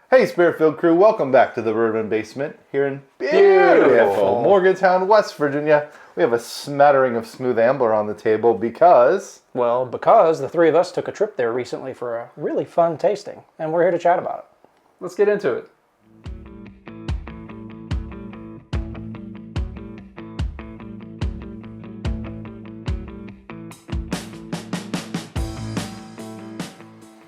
Hey, Spirit-filled crew, welcome back to the Bourbon Basement here in beautiful Morgantown, West Virginia. We have a smattering of Smooth Ambler on the table because... Well, because the three of us took a trip there recently for a really fun tasting, and we're here to chat about it. Let's get into it.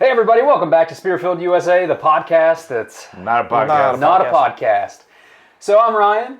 Hey everybody, welcome back to Spirit-Filled USA, the podcast that's Not a podcast. not a podcast. So I'm Ryan,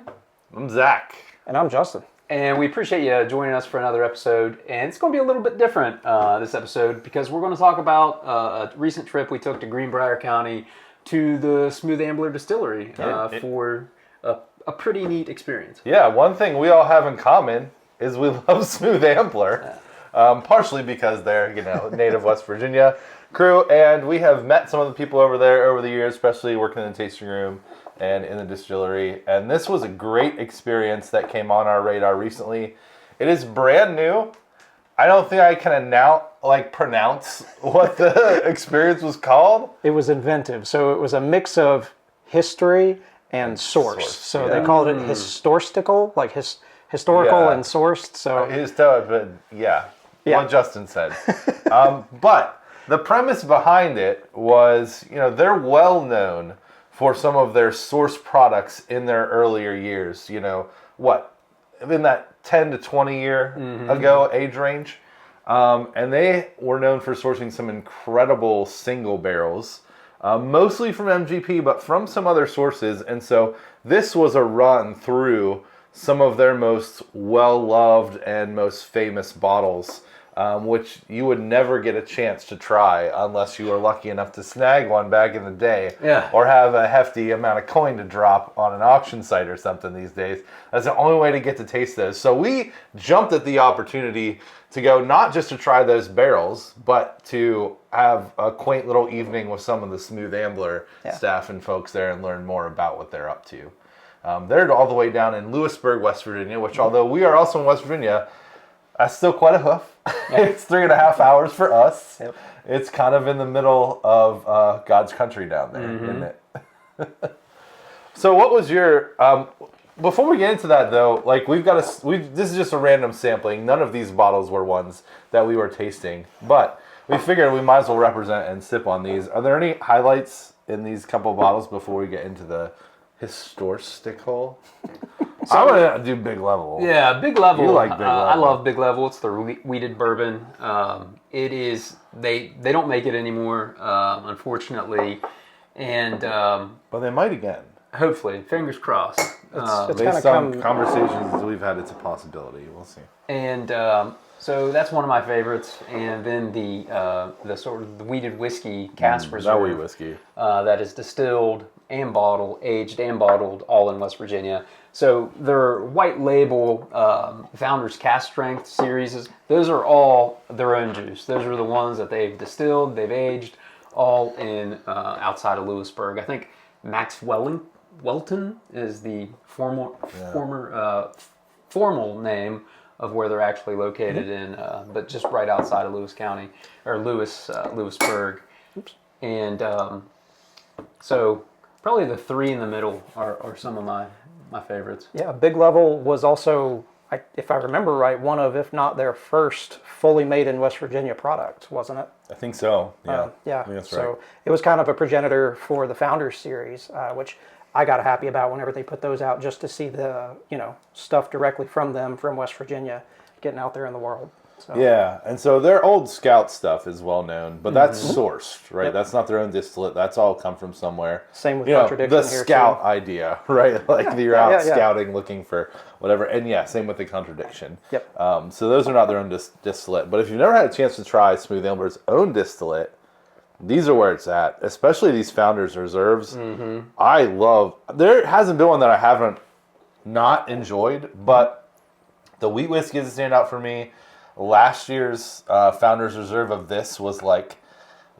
I'm Zach. And I'm Justin. and we appreciate you joining us for another episode. And it's going to be a little bit different this episode because we're going to talk about a recent trip we took to Greenbrier County to the Smooth Ambler Distillery for a pretty neat experience. Yeah, one thing we all have in common is we love Smooth Ambler. Partially because they're, native West Virginia crew, and we have met some of the people over there over the years, especially working in the tasting room and in the distillery. And this was a great experience that came on our radar recently. It is brand new. I don't think I can pronounce what the experience was called. It was inventive, so it was a mix of history and source. So they called it HiStOURCEDical, like historical and sourced. So what Justin said. But the premise behind it was, they're well known for some of their source products in their earlier years. In that 10 to 20 year ago age range. And they were known for sourcing some incredible single barrels, mostly from MGP, but from some other sources. And so this was a run through some of their most well-loved and most famous bottles, which you would never get a chance to try unless you were lucky enough to snag one back in the day, or have a hefty amount of coin to drop on an auction site or something these days. That's the only way to get to taste those. So we jumped at the opportunity to go not just to try those barrels, but to have a quaint little evening with some of the Smooth Ambler staff and folks there and learn more about what they're up to. They're all the way down in Lewisburg, West Virginia, which although we are also in West Virginia, that's still quite a hoof. It's 3.5 hours for us. Yep. It's kind of in the middle of God's country down there, isn't it? So what was your... before we get into that, though, this is just a random sampling. None of these bottles were ones that we were tasting. But we figured we might as well represent and sip on these. Are there any highlights in these couple bottles before we get into the HiStOURCEDical? I'm going to do Big Level. Yeah, Big Level. You like Big Level. I love Big Level. It's the wheated bourbon. It is, they don't make it anymore, unfortunately. And but they might again. Hopefully, fingers crossed. It's Based on conversations we've had, it's a possibility. We'll see. And so that's one of my favorites. And then the sort of the wheated whiskey cask reserve. That wheat whiskey. That is distilled and bottled, aged and bottled, all in West Virginia. So their white label Founders Cask Strength series, those are all their own juice. Those are the ones that they've distilled, they've aged, all in outside of Lewisburg. I think Max Welton is the former formal name of where they're actually located in, but just right outside of Lewis County, or Lewisburg. Oops. And so probably the three in the middle are some of my favorites. Yeah, Big Level was also, if I remember right, one of, if not their first fully made in West Virginia product, wasn't it? I think so. Yeah. Yeah. I think that's right. So it was kind of a progenitor for the Founders series, which I got happy about whenever they put those out, just to see the stuff directly from them from West Virginia getting out there in the world. So. Yeah, and so their Old Scout stuff is well known, but that's sourced, right? Yep. That's not their own distillate. That's all come from somewhere. Same with Contradiction the here, scout too. idea, right? You're out scouting, looking for whatever. And same with the Contradiction. Yep. So those are not their own distillate. But if you've never had a chance to try Smooth Ambler's own distillate, these are where it's at, especially these Founders Reserves. I love... There hasn't been one that I haven't not enjoyed, but the wheat whiskey is a standout for me. Last year's Founders Reserve of this was like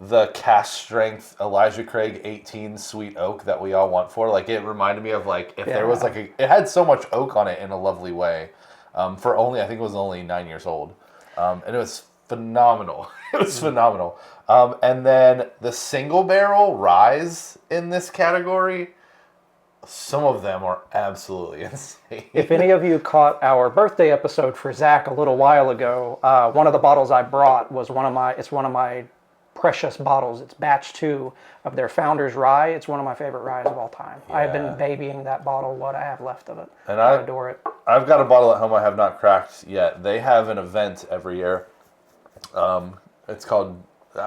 the cask strength Elijah Craig 18 sweet oak that we all want for. It reminded me of there was it had so much oak on it in a lovely way. I think it was only 9 years old. And it was phenomenal. It was phenomenal. And then the single barrel ryes in this category, some of them are absolutely insane. If any of you caught our birthday episode for Zach a little while ago, one of the bottles I brought was one of my precious bottles. It's batch 2 of their Founders Rye. It's one of my favorite ryes of all time. Yeah. I've been babying that bottle, what I have left of it. And I adore it. I've got a bottle at home I have not cracked yet. They have an event every year. It's called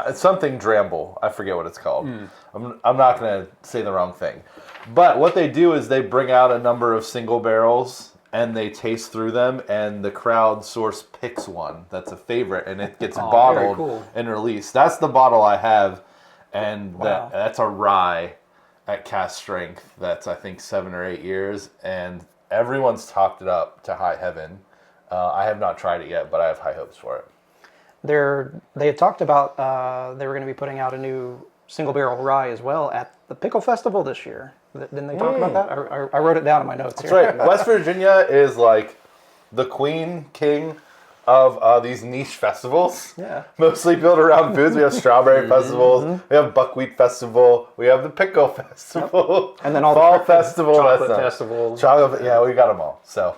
it's something Dramble. I forget what it's called. I'm not going to say the wrong thing. But what they do is they bring out a number of single barrels and they taste through them, and the crowd source picks one that's a favorite, and it gets bottled and released. That's the bottle I have, and Wow. that's a rye at cast strength. That's, I think, 7 or 8 years, and everyone's talked it up to high heaven. I have not tried it yet, but I have high hopes for it. They had talked about they were going to be putting out a new single barrel rye as well at the Pickle Festival this year. Didn't they talk about that? I wrote it down in my notes here. That's right. West Virginia is like the king of these niche festivals. Yeah. Mostly built around foods. We have strawberry festivals. We have buckwheat festival. We have the pickle festival. And then all fall the festival. chocolate festival. Chocolate. Yeah, we got them all. So.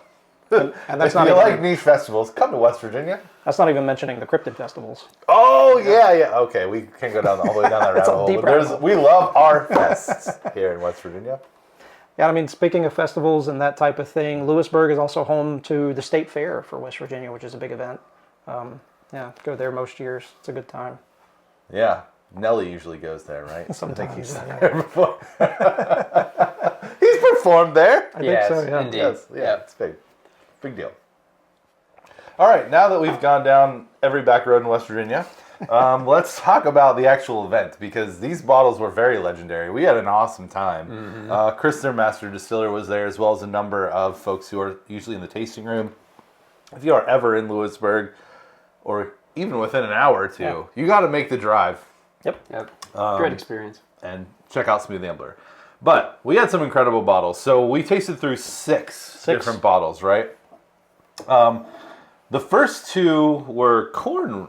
And that's if not you even, like niche festivals, come to West Virginia. that's not even mentioning the cryptid festivals. Oh yeah. Okay, we can go down all the way down that rabbit a hole. deep But rabbit hole. we love our fests here in West Virginia. Yeah, I mean, speaking of festivals and that type of thing, Lewisburg is also home to the State Fair for West Virginia, which is a big event. Yeah, go there most years. It's a good time. Yeah, Nelly usually goes there, right? Sometimes, I think he's yeah. there before. He's performed there. I think so, yeah. Indeed. Yes, yeah, it's big deal. All right, now that we've gone down every back road in West Virginia, let's talk about the actual event, because these bottles were very legendary. We had an awesome time. Chris, their master distiller, was there, as well as a number of folks who are usually in the tasting room. If you are ever in Lewisburg, or even within an hour or two, you got to make the drive Yep. Great experience. and check out Smooth Ambler. But we had some incredible bottles. So we tasted through six different bottles, right? The first two were corn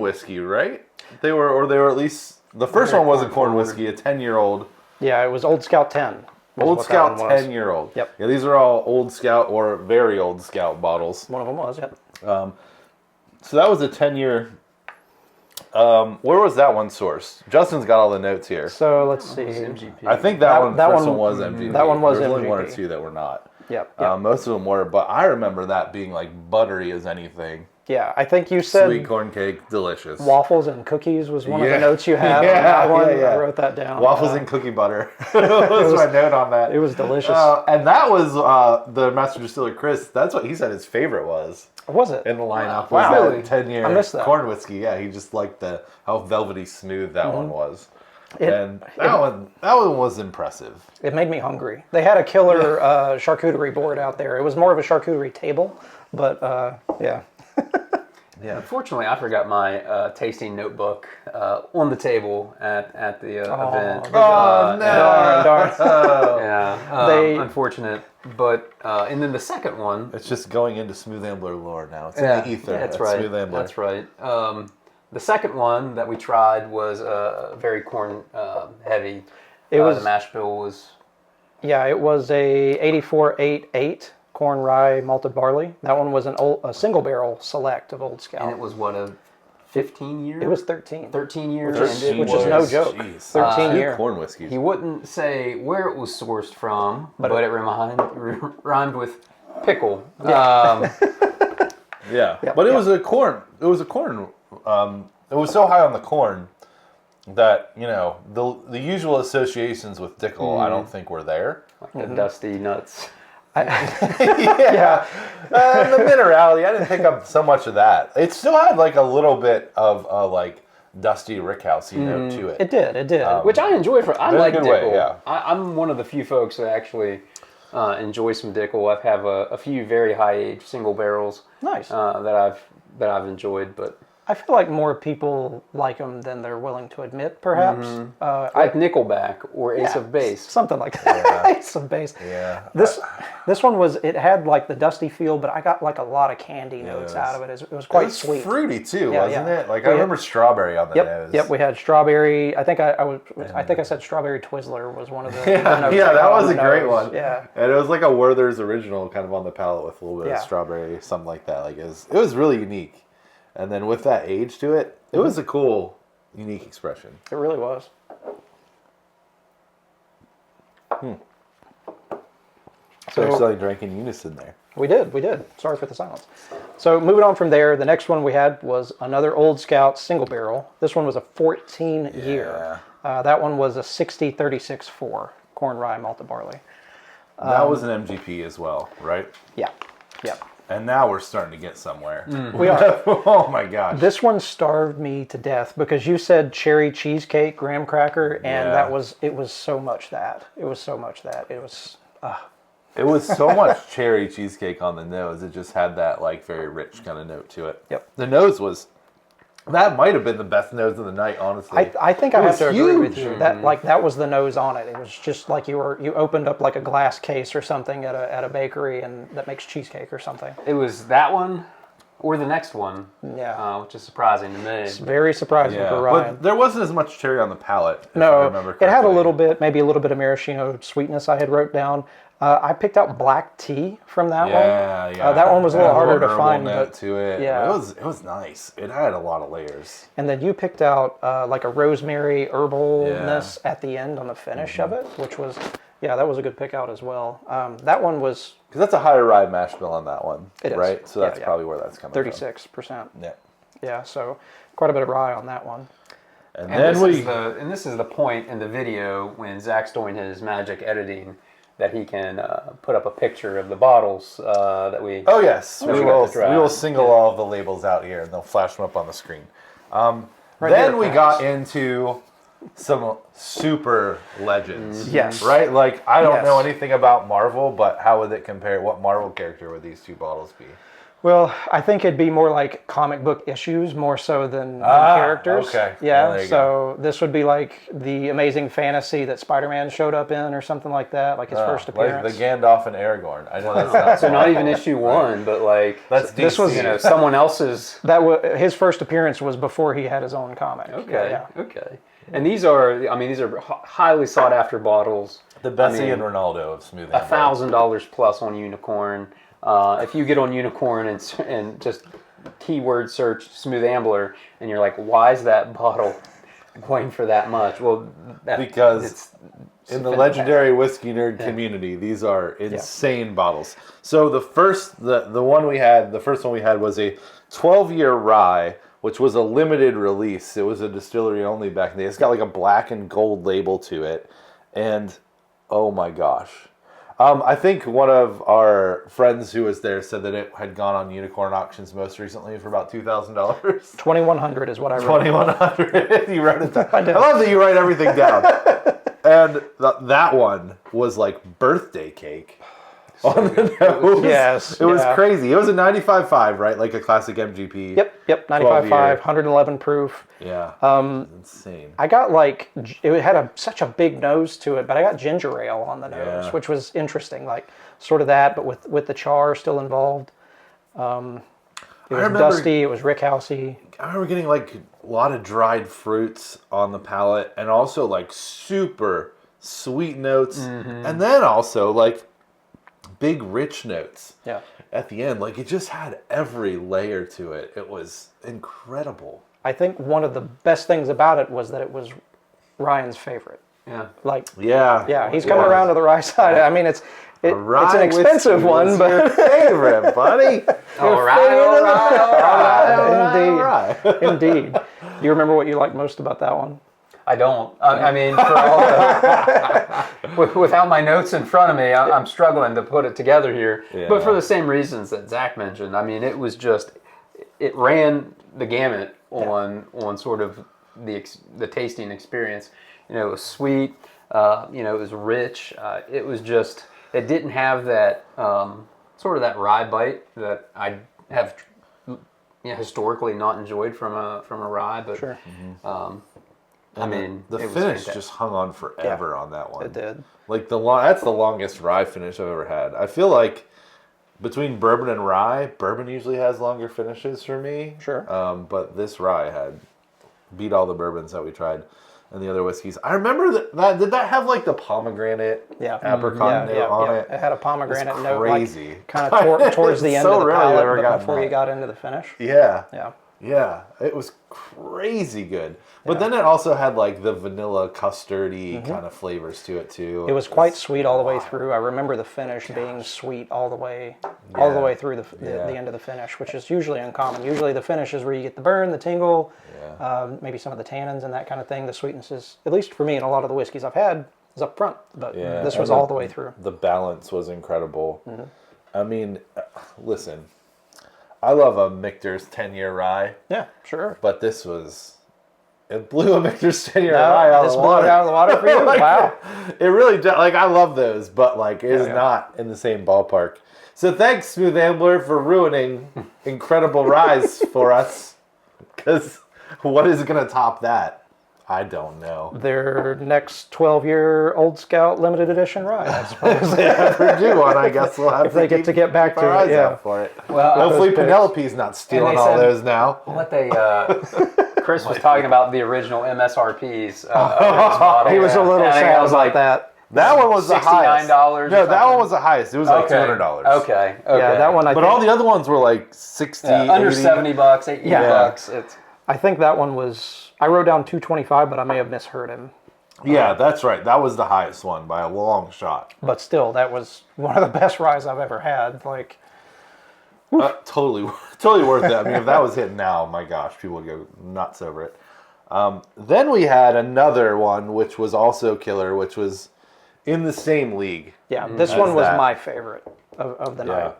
whiskey, right? They were at least, the first one was a corn whiskey, a 10-year-old. Yeah, it was Old Scout 10. Old Scout 10-year-old. Yep. Yeah, these are all Old Scout or very Old Scout bottles. One of them was, yep. So that was a 10-year. Where was that one sourced? Justin's got all the notes here. So let's see. MGP. I think That first one- one was MGP. that one was There only one or MGP. two that were not. Yep. Most of them were, but I remember that being like buttery as anything. Yeah, I think you said Sweet corn cake, delicious. waffles and cookies was one of Yeah. the notes you had. Yeah, on that one. yeah. I wrote that down. Waffles and cookie butter. was my note on that. It was delicious. And that was the master distiller Chris. That's what he said his favorite was was it? in the lineup. Wow. Was Really? that 10-year I missed that. corn whiskey? Yeah, he just liked how velvety smooth that one was. It- And that one was impressive. It made me hungry. They had a killer charcuterie board out there. It was more of a charcuterie table, but yeah. Yeah. Unfortunately, I forgot my tasting notebook on the table at the event. Oh, no. Darn. Yeah, They- unfortunate. But and then the second one. It's just going into Smooth Ambler lore now. It's Yeah, in the ether. that's right. Smooth Ambler. That's right. The second one that we tried was very corn heavy. It was- the mash bill was. Yeah, it was a 8488 corn rye malted barley. That one was a single barrel select of Old Scout. And it was what, a 15 year? It was 13. 13 years. Which is no joke. Jeez. 13 Two year. corn whiskeys. He wouldn't say where it was sourced from, but it rhymed with pickle. Yeah, but it was a corn. It was a corn. It was so high on the corn that the usual associations with Dickel, I don't think were there. The dusty nuts. Yeah, the minerality. I didn't pick up so much of that. It still had like a little bit of like dusty rickhousey note to it. It did. Which I enjoy. I in a like good Dickel. way, yeah. I'm one of the few folks that actually enjoy some Dickel. I have a few very high age single barrels Nice. that I've enjoyed, but I feel like more people like them than they're willing to admit, perhaps. Like Nickelback or Ace of Base. Something like that. Ace of Base. Yeah. This one was, it had like the dusty feel, but I got like a lot of candy notes out of it. It was quite sweet. Fruity too, Yeah, wasn't yeah. it? Like I remember strawberry on the nose. Yep, we had strawberry. I think I said strawberry Twizzler was one of the notes Yeah, I that got on was a the great nose. one. Yeah. And it was like a Werther's original kind of on the palate with a little bit Yeah. of strawberry, something like that. Like it was really unique. And then with that age to it, it was a cool, unique expression. It really was. So we actually drank in unison there. We did. Sorry for the silence. So moving on from there, the next one we had was another Old Scout single barrel. This one was a 14 year. That one was a 60-36-4 corn rye malted barley. That was an MGP as well, right? Yeah. And now we're starting to get somewhere. We are. Oh my gosh. This one starved me to death because you said cherry cheesecake graham cracker, and it was so much that. It was so much cherry cheesecake on the nose. It just had that like very rich kind of note to it. Yep. The nose that might have been the best nose of the night, honestly. I think I have to agree with huge. you. That was the nose on it. It was just like you opened up like a glass case or something at a bakery and that makes cheesecake or something. It was that one or the next one. Yeah. Which is surprising to me. It's very surprising for Ryan. But there wasn't as much cherry on the palate. If I No, remember it had a correctly. little bit, maybe a little bit of maraschino sweetness I had wrote down. I picked out black tea from that one. Yeah. That one was a little harder to herbal find. note But, to it. yeah. It was nice. It had a lot of layers. and then you picked out like a rosemary herbalness at the end on the finish of it, which was, that was a good pick out as well. That one was... Because that's a higher rye mash bill on that one, It is. right? So that's Yeah. probably where that's coming 36%. from. Yeah. Yeah, so quite a bit of rye on that one. And And then this is the point in the video when Zach's doing his magic editing that he can put up a picture of the bottles that we. Oh yes, we we got will. to try. We will single all of the labels out here, and they'll flash them up on the screen. Right Then here, we perhaps. got into some super legends. Yes. Right. Like I don't Yes. know anything about Marvel, but how would it compare? What Marvel character would these two bottles be? Well, I think it'd be more like comic book issues more so than characters. Okay. Yeah, Well, there you so this would be like the Amazing Fantasy that Spider-Man showed up in or something like that, like his first appearance. Like the Gandalf and Aragorn. I know that's not So not even issue 1, but like That's DC. This was- someone else's. His first appearance was before he had his own comic. Okay. Yeah. Okay. And these are highly sought after bottles. the Bessie and Ronaldo of Smooth Ambler. $1,000 plus on Unicorn. If you get on Unicorn and just keyword search Smooth Ambler, and you're like, why is that bottle going for that much? Well, Because in the legendary whiskey nerd community, these are insane bottles. So the first one we had was a 12-year rye, which was a limited release. It was a distillery only back in the day. It's got like a black and gold label to it, and oh my gosh. I think one of our friends who was there said that it had gone on Unicorn Auctions most recently for about $2,000. 2100 is what I wrote. 2,100. You wrote it down. I love that you write everything down. And that one was like birthday cake on the nose. Yes, It was yeah. crazy. It was a 95.5, right? Like a classic MGP. Yep, 12 95.5, year. 111 proof. Yeah. Insane. I got like, it had such a big nose to it, but I got ginger ale on the nose, Yeah. which was interesting. Like sort of that, but with the char still involved. It was remember- dusty, it was rickhousey. I remember getting like a lot of dried fruits on the palate and also like super sweet notes. And then also like big rich notes. Yeah. At the end, like it just had every layer to it. It was incredible. I think one of the best things about it was that it was Ryan's favorite. Yeah. Like, Yeah. he's coming around to the rye side. I mean, it's an expensive one, but your favorite, buddy. All right. Indeed. Do you remember what you liked most about that one? I don't. I mean, for all without my notes in front of me, I'm struggling to put it together here. Yeah. But for the same reasons that Zach mentioned, I mean, it was just, it ran the gamut on sort of the tasting experience. You know, it was sweet. You know, it was rich. It was just, it didn't have that sort of that rye bite that I have, historically not enjoyed from a rye, but Sure. I mean, the it was finish fantastic. just hung on forever on that one. It did. Like that's the longest rye finish I've ever had. I feel like between bourbon and rye, bourbon usually has longer finishes for me. Sure. But this rye beat all the bourbons that we tried and the other whiskeys. I remember that did that have like the pomegranate apricot note on it? It had a pomegranate It's note, crazy. like, kind of towards the It's end so of the rare I've ever palate, but gotten before that. you got into the finish. Yeah. Yeah. Yeah, it was crazy good. But then it also had like the vanilla custardy kind of flavors to it too. It was quite sweet all the way through. I remember the finish being sweet all the way through the end of the finish, which is usually uncommon. Usually the finish is where you get the burn, the tingle, maybe some of the tannins and that kind of thing. The sweetness is, at least for me, in a lot of the whiskeys I've had, is up front. But this was all the way through. The balance was incredible. I mean, listen, I love a Michter's 10-year rye. Yeah, sure. But it blew a Michter's 10-year rye out of the blew water. it out of the water for you? Like, Wow. It really does. Like, I love those, but like, it is not in the same ballpark. So thanks, Smooth Ambler, for ruining incredible ryes for us. Because what is going to top that? I don't know. Their next 12-year Old Scout limited edition rye, I suppose. If they ever do one, I guess we'll have If they get to get back keep to our it, eyes yeah. out for it. Well, hopefully those picks. Penelope's not stealing And they all said- those now. What they Chris was talking about the original MSRPs. Of this model. He was a little And I think sad I was about like, that. That one was the highest. $69 or No, that one something? was the highest. It was like $200. Okay. Yeah, that one I But think, all the other ones were like 60, under 80. $70, $80. Yeah. It's I think that one was, I wrote down 225, but I may have misheard him. Yeah, that's right. That was the highest one by a long shot. But still, that was one of the best ryes I've ever had. Like, Totally worth it. I mean, if that was hit now, my gosh, people would go nuts over it. Then we had another one, which was also killer, which was in the same league. yeah, this As one was that. my favorite of the night.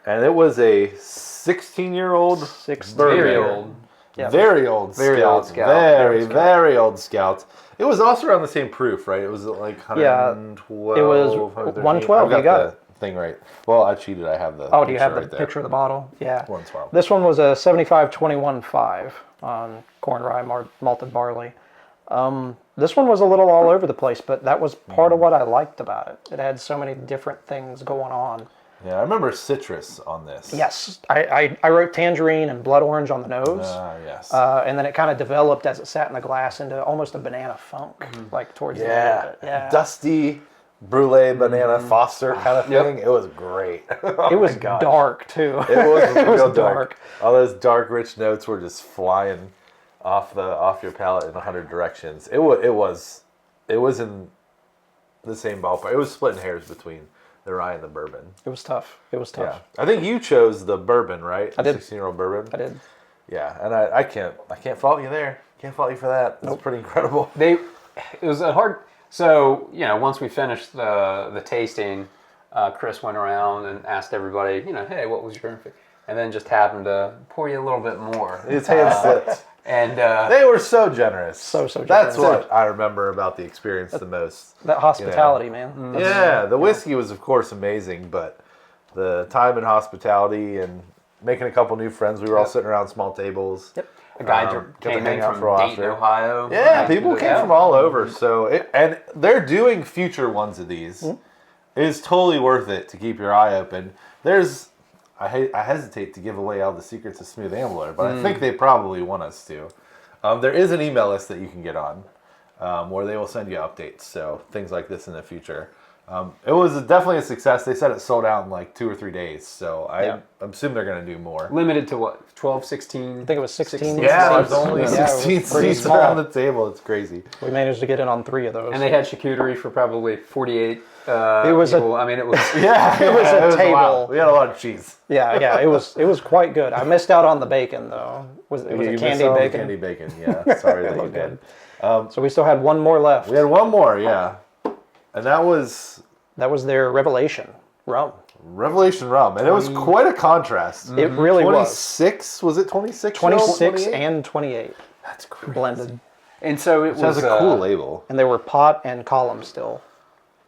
And it was a 16-year-old very old. Yeah. Very old Very scout. old scout. Very old scout. It was also around the same proof, right? It was like 112. it was 113. 112, I've you got the thing right. Well, I cheated. I have the Oh, do you have the right there. picture of the bottle? Yeah. 112. This one was a 75-21-5 on corn rye malted barley. This one was a little all over the place, but that was part of what I liked about it. It had so many different things going on. Yeah, I remember citrus on this. Yes, I wrote tangerine and blood orange on the nose. Yes. And then it kind of developed as it sat in the glass into almost a banana funk, like towards the end of it. Yeah. Dusty brulee banana Foster kind of thing. It was great. It was dark too. It was real dark. dark. All those dark, rich notes were just flying off your palate in 100 directions. It was in the same ballpark. It was splitting hairs between the rye and the bourbon. It was tough. It was tough. Yeah, I think you chose the bourbon, right? I did. 16-year-old bourbon. I did. Yeah, and I can't fault you there. Can't fault you for that. It's pretty incredible. It was a hard. So once we finished the tasting, Chris went around and asked everybody, hey, what was your favorite? And then just happened to pour you a little bit more. His hand slipped. And They were so generous. So generous. That's what I remember about the experience the most. That hospitality, man. Yeah, the whiskey was of course amazing, but the time in hospitality and making a couple new friends. We were all sitting around small tables. Yep. a guy got to came hang in out from for a while Dayton, after. Ohio. Yeah, people came from all over. So and they're doing future ones of these. It is totally worth it to keep your eye open. I hesitate to give away all the secrets of Smooth Ambler, but I think they probably want us to. There is an email list that you can get on where they will send you updates. So things like this in the future. It was definitely a success. They said it sold out in like 2 or 3 days. So I assume they're going to do more. Limited to what? 12, 16? I think it was 16. Yeah, seats. there's only Yeah, it was 16 pretty seats small. around the table. It's crazy. We managed to get in on 3 of those. And they had charcuterie for probably 48 It was people. I mean, it was... Yeah, It was a table. wild. We had a lot of cheese. yeah, it was quite good. I missed out on the bacon though. It was You a missed candy out on the bacon. Candy bacon, yeah. Sorry that you looked did. So we still had one more left. We had one more, yeah. And that was That was their Revelation rum. Revelation Rum. And it was quite a contrast. It really was. 26, was it 26? 26 and 28 That's crazy. blended. And so it It has was... a cool label. And they were pot and column still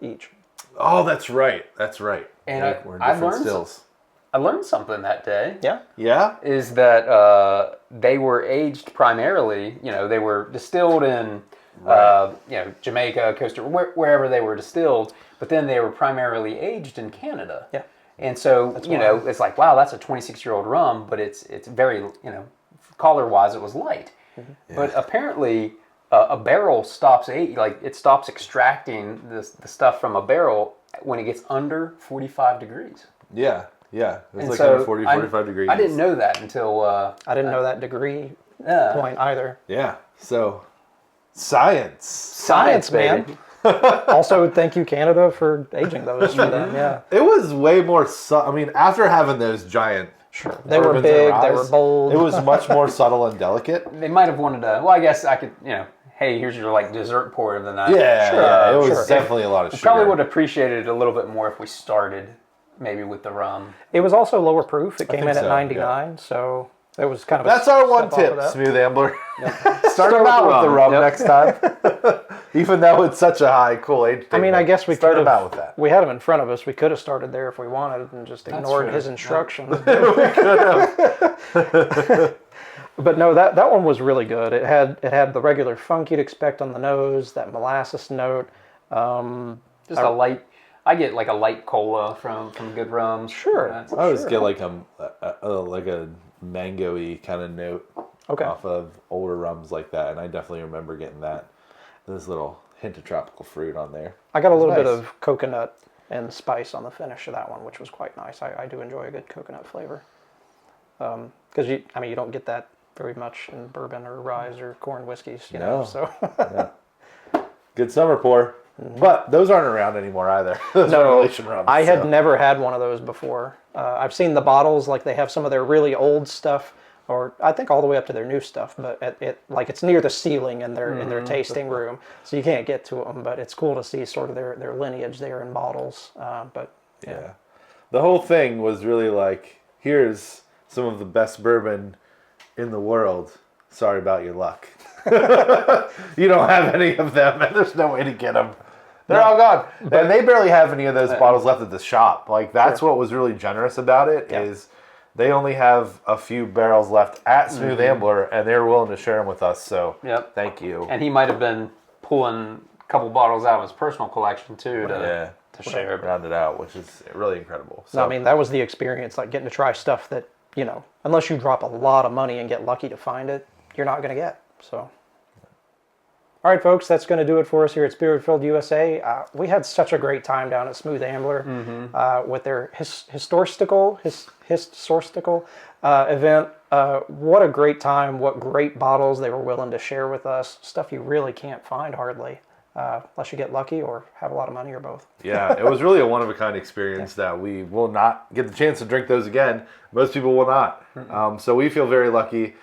each. Oh, that's right. That's right. And Like, we're I different learned stills. I learned something that day. Yeah. Yeah? Is that they were aged primarily, they were distilled in, Jamaica, Costa Rica, wherever they were distilled, but then they were primarily aged in Canada. Yeah. And so, it's like, wow, that's a 26-year-old rum, but it's very, color-wise, it was light. Mm-hmm. Yeah. But apparently, a barrel stops, it stops extracting the stuff from a barrel when it gets under 45 degrees. Yeah. Yeah, it's like so under 40, 45 degrees. I didn't know that until... I didn't know that degree point either. Yeah, so science. Science, man. Also, thank you, Canada, for aging those for them, yeah. It was way more... after having those giant... Sure. They were big, they were bold. It was much more subtle and delicate. They might have wanted to... Well, I guess I could, hey, here's your, dessert pour of the night. Yeah, sure, yeah, it was definitely a lot of sugar. Probably would have appreciated it a little bit more if we started... maybe with the rum. It was also lower proof. It came in at 99, so it was kind of That's our one tip, Smooth Ambler. Yep. Start them out with the rum next time. Even though it's such a high, cool age. I guess we could have. Out with that. We had him in front of us. We could have started there if we wanted and just ignored his instructions. We could have. But no, that one was really good. It had the regular funk you'd expect on the nose, that molasses note. Just a light... I get a light cola from good rums. Sure. I always get a mango-y kind of note off of older rums like that, and I definitely remember getting that. This little hint of tropical fruit on there. I got a little bit of coconut and spice on the finish of that one, which was quite nice. I do enjoy a good coconut flavor. Because you don't get that very much in bourbon or rye or corn whiskeys, know. So good summer pour. But those aren't around anymore either. I had never had one of those before. I've seen the bottles, they have some of their really old stuff, or I think all the way up to their new stuff. But it's near the ceiling in their tasting room, so you can't get to them. But it's cool to see sort of their lineage there in bottles. The whole thing was really here's some of the best bourbon in the world. Sorry about your luck. You don't have any of them, and there's no way to get them. They're all gone. And they barely have any of those bottles left at the shop. That's what was really generous about it, is they only have a few barrels left at Smooth Ambler, and they're willing to share them with us, so thank you. And he might have been pulling a couple bottles out of his personal collection, too, to share. Round it out, which is really incredible. So, that was the experience, getting to try stuff that, unless you drop a lot of money and get lucky to find it, you're not going to get, so... All right, folks, that's going to do it for us here at Spirit-Filled USA. We had such a great time down at Smooth Ambler with their HiStOURCEDical event. What a great time. What great bottles they were willing to share with us. Stuff you really can't find hardly, unless you get lucky or have a lot of money or both. Yeah, it was really a one-of-a-kind experience that we will not get the chance to drink those again. Most people will not. So we feel very lucky.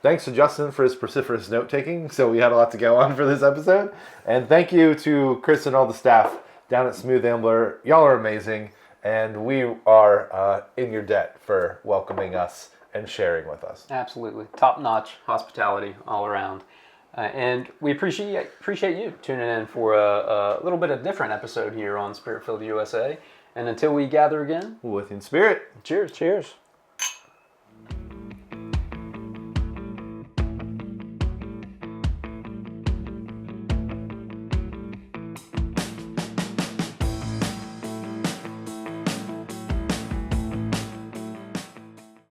Thanks to Justin for his precipitous note-taking, so we had a lot to go on for this episode. And thank you to Chris and all the staff down at Smooth Ambler. Y'all are amazing, and we are in your debt for welcoming us and sharing with us. Absolutely. Top-notch hospitality all around. And we appreciate you tuning in for a little bit of different episode here on Spirit-Filled USA. And until we gather again, with in spirit. Cheers. Cheers.